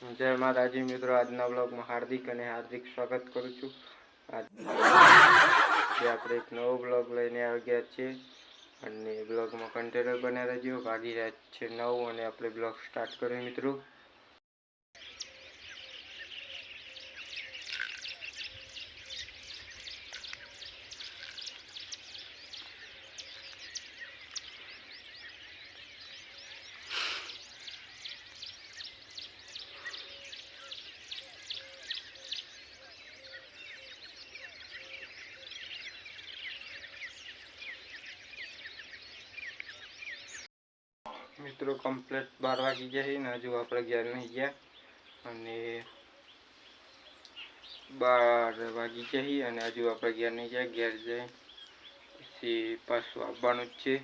જય માતાજી મિત્રો, આજના બ્લોગમાં હાર્દિક સ્વાગત કરું છું। આજે આપણે એક નવો બ્લોગ લઈને આવી ગયા છીએ અને બ્લોગમાં કન્ટિન્યુ બન્યા રહેજો। વાગી રહ્યા છે 9 અને આપણે બ્લોગ સ્ટાર્ટ કરીએ મિત્રો। મિત્રો કમ્પ્લીટ 12 વાગી ગયા છે ને હજુ આપણે ઘેર નહીં ગયા અને 12 વાગી ગયા છે અને હજુ આપણે ઘેર નહીં ગયા। ઘેર જઈ પછી પાછું આવવાનું જ છે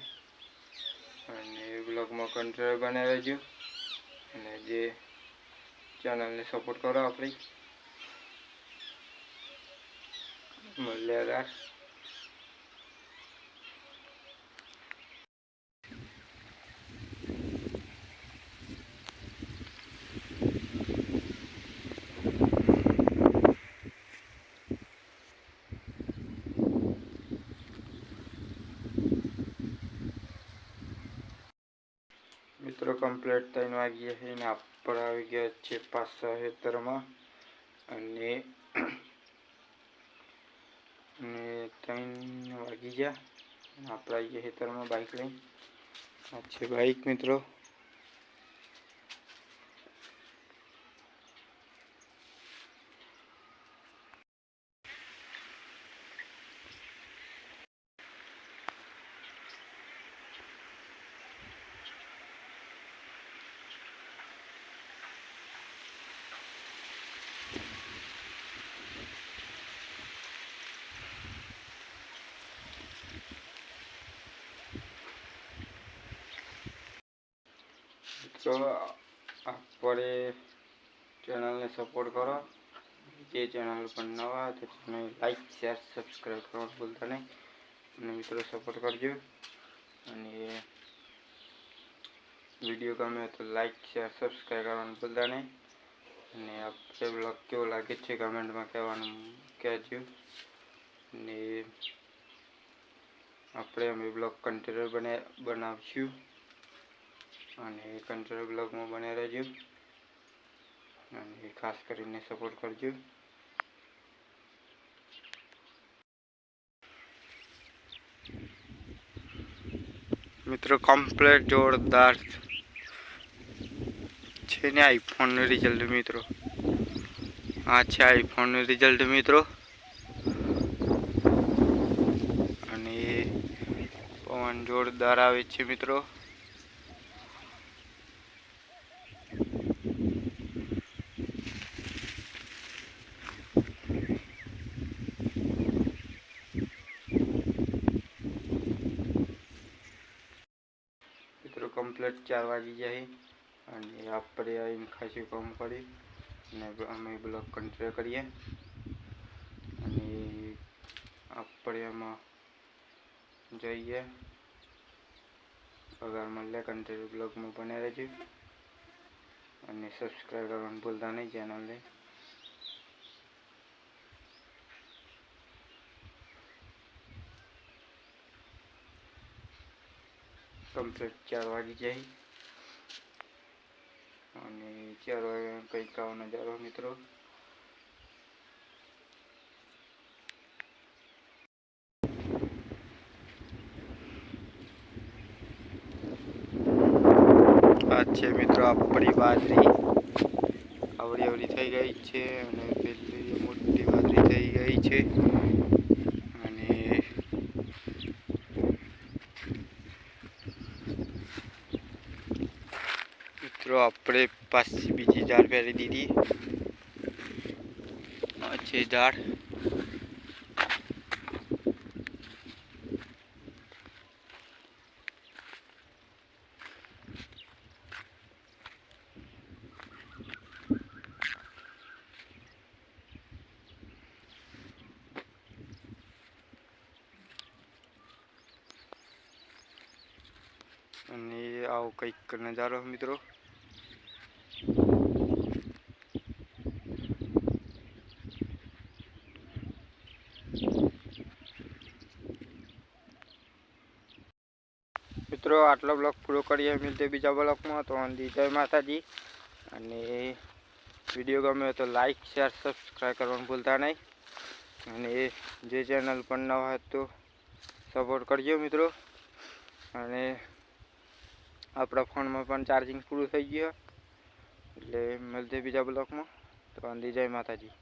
અને બ્લોગમાં કન્ટિન્યુ બનાવી રહેજો અને જે ચેનલને સપોર્ટ કરો આપણી। મળ્યા મિત્રો કમ્પ્લીટ 3 વાગ્યા છે ને આપણે આવી ગયા છે પાછા ખેતરમાં અને 3 વાગી ગયા અને આપણે આવી ગયા ખેતરમાં બાઇક લઈને। આ છે બાઇક મિત્રો। તો આપણે ચેનલને સપોર્ટ કરો। જે ચેનલ પર નવા તો ચેનલ લાઈક શેર સબસ્ક્રાઈબ કરવાનું ભૂલતા નહીં અને મિત્રો સપોર્ટ કરજો અને વિડીયો ગમે તો લાઈક શેર સબસ્ક્રાઈબ કરવાનું ભૂલતા નહીં અને આપણે બ્લોગ કેવો લાગે છે કમેન્ટમાં કહેવાનું કહેજો અને આપણે અમે બ્લોગ કન્ટિન્યુ બનાવશું અને કન્ટિન્યુ બ્લોગમાં બને રહેજો અને ખાસ કરીને સપોર્ટ કરજો। મિત્રો કમ્પ્લીટ જોરદાર છે ને આઈફોનનું રિઝલ્ટ મિત્રો। આ છે આઈફોનનું રિઝલ્ટ મિત્રો અને પવન જોરદાર આવે છે મિત્રો। મિત્રો કમ્પ્લીટ 4 વાગી ગયા છે અને આપણે આવીને ખાસું કામ કરી અને અમે બ્લોગ કન્ટિન્યુ કરીએ અને આપણે એમાં જઈએ પગાર મળે કન્ટિન્યુ બ્લોગમાં બને રહેજો અને સબસ્ક્રાઈબ કરવાનું ભૂલતા નહીં ચેનલને। કમ્પ્લીટ 4 વાગી જાય અને 4 વાગ્યા કંઈક આવો નજારો મિત્રો। આ છે મિત્રો આપણી બાજરી આવડી થઈ ગઈ છે અને પેલી મોટી બાજરી થઈ ગઈ છે અને મિત્રો આપણે પાછી બીજી ઝાડ પહેરી દીધી। આ છે ઝાડ અને આવો કંઈક નજારો મિત્રો। મિત્રો આટલો બ્લોગ પૂરો કરીએ મિલતે બીજા બ્લોગમાં. તો જય માતાજી. અને વિડીયો ગમે તો લાઈક શેર સબસ્ક્રાઈબ કરવાનું ભૂલતા નહીં. અને જે ચેનલ પર નવા હોય તો સપોર્ટ કરજો મિત્રો. અને આપણા ફોનમાં પણ ચાર્જિંગ પૂરું થઈ ગયું એટલે મળતે બીજા બ્લોગમાં. તો જય માતાજી.